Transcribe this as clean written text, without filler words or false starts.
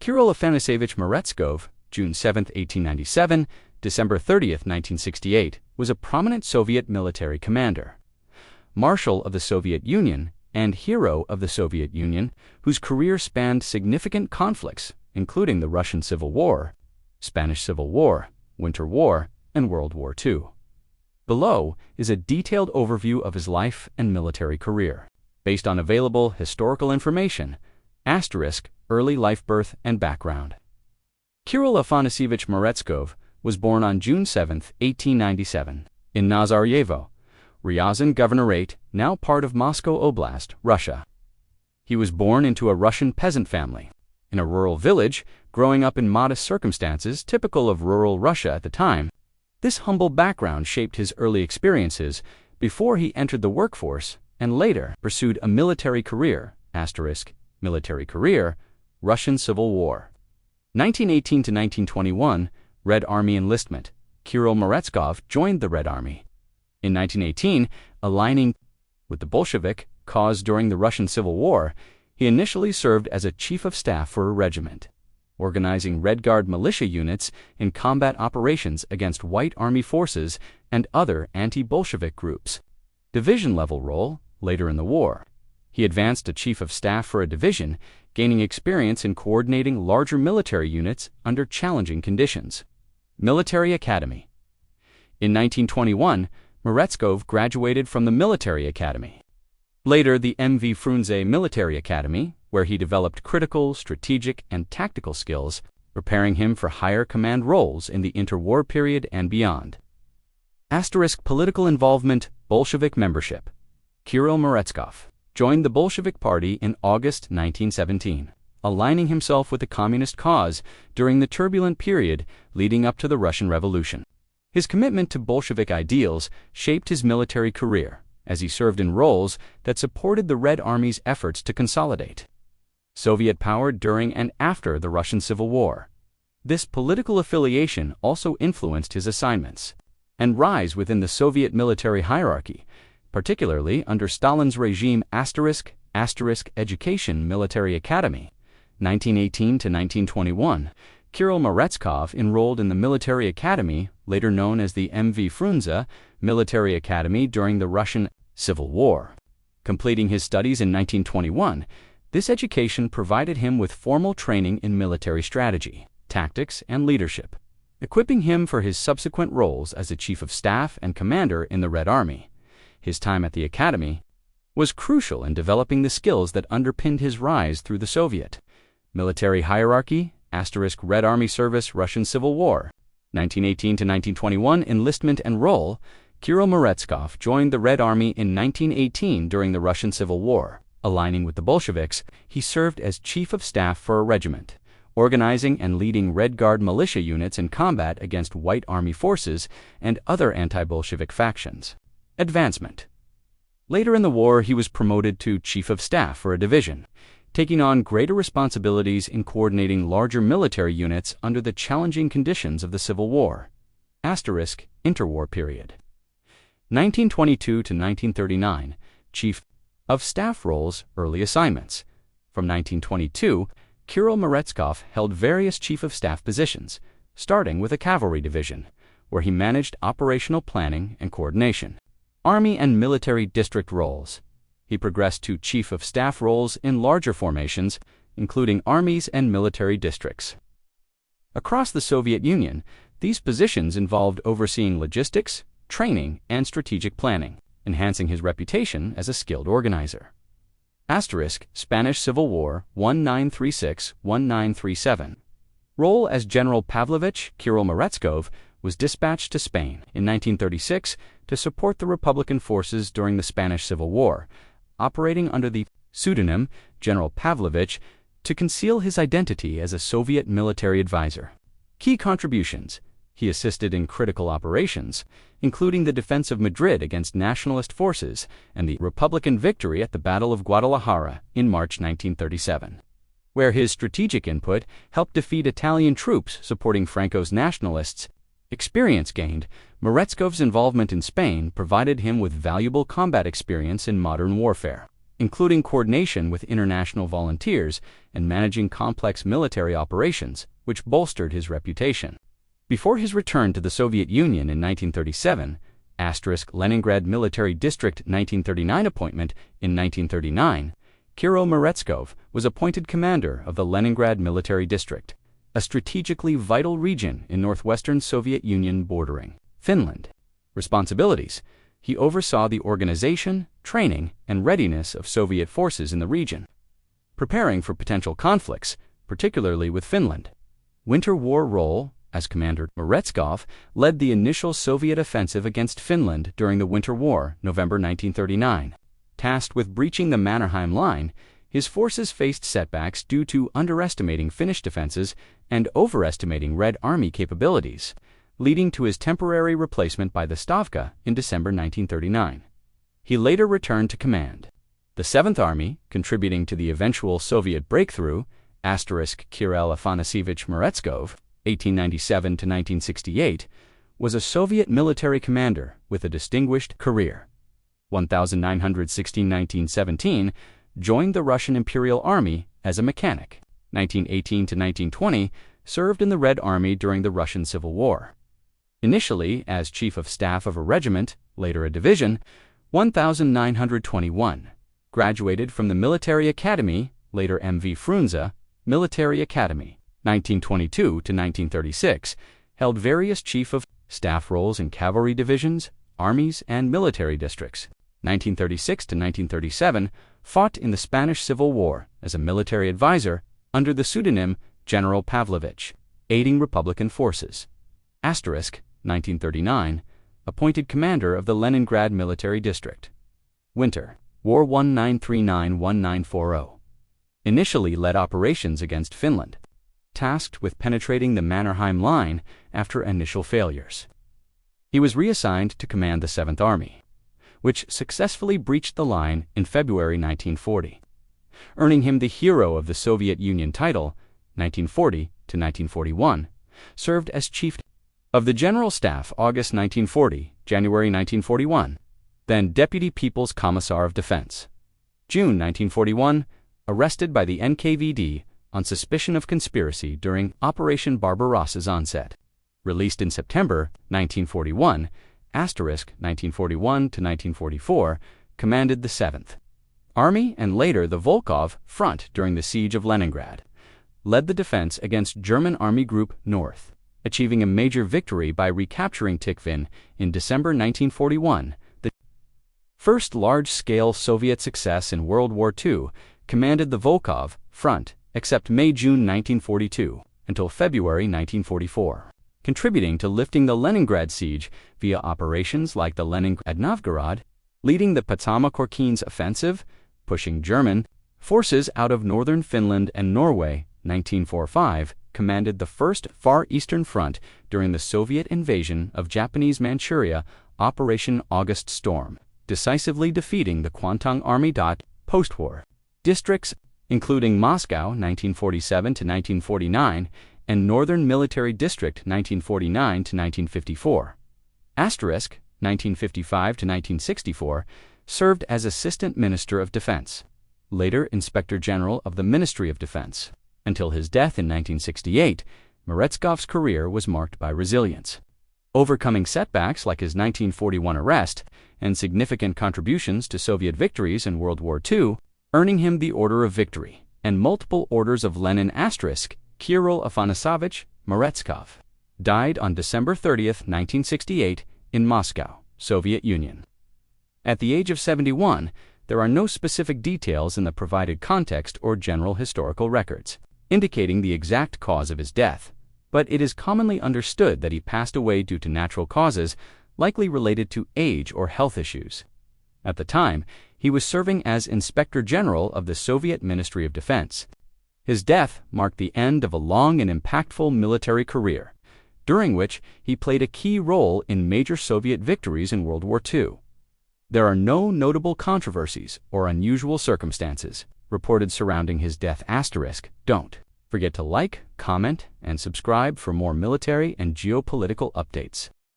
Kirill Meretskov, June 7, 1897, December 30, 1968, was a prominent Soviet military commander, Marshal of the Soviet Union and Hero of the Soviet Union, whose career spanned significant conflicts, including the Russian Civil War, Spanish Civil War, Winter War, and World War II. Below is a detailed overview of his life and military career, based on available historical information, early life, birth, and background. Kirill Meretskov was born on June 7, 1897, in Nazarevo, Ryazan Governorate, now part of Moscow Oblast, Russia. He was born into a Russian peasant family, in a rural village, growing up in modest circumstances typical of rural Russia at the time. This humble background shaped his early experiences before he entered the workforce and later pursued a military career, Russian Civil War. 1918 to 1921, Red Army enlistment. Kirill Meretskov joined the Red Army. In 1918, aligning with the Bolshevik cause during the Russian Civil War, he initially served as a chief of staff for a regiment, organizing Red Guard militia units in combat operations against White Army forces and other anti-Bolshevik groups. Division-level role later in the war. He advanced to chief of staff for a division, gaining experience in coordinating larger military units under challenging conditions. Military Academy. In 1921, Meretskov graduated from the Military Academy. Later, the M.V. Frunze Military Academy, where he developed critical, strategic, and tactical skills, preparing him for higher command roles in the interwar period and beyond. Political involvement, Bolshevik membership. Kirill Meretskov joined the Bolshevik Party in August 1917, aligning himself with the communist cause during the turbulent period leading up to the Russian Revolution. His commitment to Bolshevik ideals shaped his military career, as he served in roles that supported the Red Army's efforts to consolidate Soviet power during and after the Russian Civil War. This political affiliation also influenced his assignments and rise within the Soviet military hierarchy, particularly under Stalin's regime. Education Military Academy, 1918 to 1921. Kirill Meretskov enrolled in the Military Academy, later known as the M.V. Frunze Military Academy, during the Russian Civil War. Completing his studies in 1921, this education provided him with formal training in military strategy, tactics, and leadership, equipping him for his subsequent roles as a chief of staff and commander in the Red Army. His time at the academy was crucial in developing the skills that underpinned his rise through the Soviet military hierarchy. Red Army service, Russian Civil War. 1918 to 1921 enlistment and role. Kirill Meretskov joined the Red Army in 1918 during the Russian Civil War. Aligning with the Bolsheviks, he served as chief of staff for a regiment, organizing and leading Red Guard militia units in combat against White Army forces and other anti-Bolshevik factions. Advancement. Later in the war, he was promoted to chief of staff for a division, taking on greater responsibilities in coordinating larger military units under the challenging conditions of the Civil War. Interwar period. 1922 to 1939, Chief of Staff roles, early assignments. From 1922, Kirill Meretskov held various Chief of Staff positions, starting with a cavalry division, where he managed operational planning and coordination. Army and military district roles. He progressed to Chief of Staff roles in larger formations, including armies and military districts. Across the Soviet Union, these positions involved overseeing logistics, training, and strategic planning, enhancing his reputation as a skilled organizer. Spanish Civil War 1936-1937. Role as General Pavlovich. Kirill Meretskov was dispatched to Spain in 1936 to support the Republican forces during the Spanish Civil War, operating under the pseudonym General Pavlovich to conceal his identity as a Soviet military advisor. Key contributions. He assisted in critical operations, including the defense of Madrid against nationalist forces and the Republican victory at the Battle of Guadalajara in March 1937, where his strategic input helped defeat Italian troops supporting Franco's nationalists. Experience gained. Meretskov's involvement in Spain provided him with valuable combat experience in modern warfare. including coordination with international volunteers and managing complex military operations, which bolstered his reputation. Before his return to the Soviet Union in 1937, Leningrad Military District 1939 appointment in 1939, Kirill Meretskov was appointed commander of the Leningrad Military District, a strategically vital region in northwestern Soviet Union bordering Finland. Responsibilities: he oversaw the organization, training, and readiness of Soviet forces in the region, preparing for potential conflicts, particularly with Finland. Winter War role: as commander, Meretskov led the initial Soviet offensive against Finland during the Winter War, November 1939. Tasked with breaching the Mannerheim Line, his forces faced setbacks due to underestimating Finnish defenses and overestimating Red Army capabilities, leading to his temporary replacement by the Stavka in December 1939. He later returned to command. The 7th Army, contributing to the eventual Soviet breakthrough, Kirill Meretskov, 1897 to 1968, was a Soviet military commander with a distinguished career. 1916-1917, joined the Russian Imperial Army as a mechanic. 1918 to 1920, served in the Red Army during the Russian Civil War. Initially as chief of staff of a regiment, later a division. 1921, graduated from the Military Academy, later MV Frunze, Military Academy. 1922 to 1936, held various chief of staff roles in cavalry divisions, armies, and military districts. 1936 to 1937, fought in the Spanish Civil War as a military advisor under the pseudonym General Pavlovich, aiding Republican forces. 1939, appointed commander of the Leningrad Military District. Winter War 1939-1940. Initially led operations against Finland, tasked with penetrating the Mannerheim Line after initial failures. He was reassigned to command the 7th Army, which successfully breached the line in February 1940, earning him the Hero of the Soviet Union title. 1940 to 1941, served as Chief of the General Staff August 1940, January 1941, then Deputy People's Commissar of Defense. June 1941, arrested by the NKVD on suspicion of conspiracy during Operation Barbarossa's onset. Released in September 1941, 1941 to 1944, commanded the 7th Army and later the Volkhov Front during the Siege of Leningrad. Led the defense against German Army Group North, achieving a major victory by recapturing Tikhvin in December 1941, the first large-scale Soviet success in World War II. Commanded the Volkhov Front except May-June 1942 until February 1944, contributing to lifting the Leningrad siege via operations like the Leningrad-Novgorod, leading the Potomac-Korkins offensive, pushing German forces out of northern Finland and Norway. 1945, commanded the First Far Eastern Front during the Soviet invasion of Japanese Manchuria, Operation August Storm, decisively defeating the Kwantong Army. Post-war districts, including Moscow 1947 to 1949 and Northern Military District 1949 to 1954. 1955 to 1964, served as Assistant Minister of Defense, later Inspector General of the Ministry of Defense. Until his death in 1968, Meretskov's career was marked by resilience, overcoming setbacks like his 1941 arrest and significant contributions to Soviet victories in World War II, earning him the Order of Victory and multiple Orders of Lenin. Kirill Afanasovich Meretskov died on December 30, 1968, in Moscow, Soviet Union. At the age of 71, there are no specific details in the provided context or general historical records indicating the exact cause of his death, but it is commonly understood that he passed away due to natural causes, likely related to age or health issues. At the time, he was serving as Inspector General of the Soviet Ministry of Defense. His death marked the end of a long and impactful military career, during which he played a key role in major Soviet victories in World War II. There are no notable controversies or unusual circumstances reported surrounding his death. Don't forget to like, comment, and subscribe for more military and geopolitical updates.